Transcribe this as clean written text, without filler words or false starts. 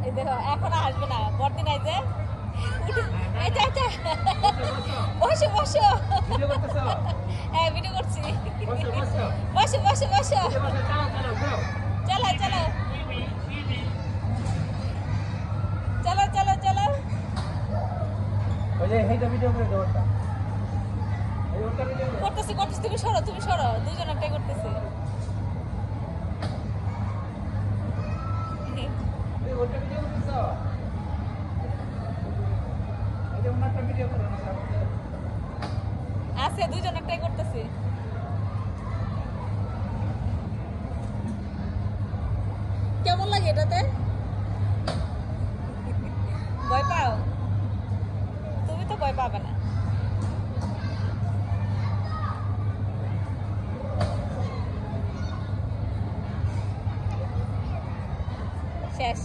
এই দেখো এখন আসবে না, বড়দিন আইছে। এই যা যা, বসো বসো। হ্যাঁ ভিডিও করছি। বসো বসো বসো, চলো চলো চলো চলো চলো। করতেছি করতেছি, তুমি সরো তুমি সরো, দুজন একটাই করতেছি। আছে দুজন একটাই করতেছি। কেমন লাগে এটাতে? ভয় পাও? তুমি তো ভয় পাবে না। শেষ।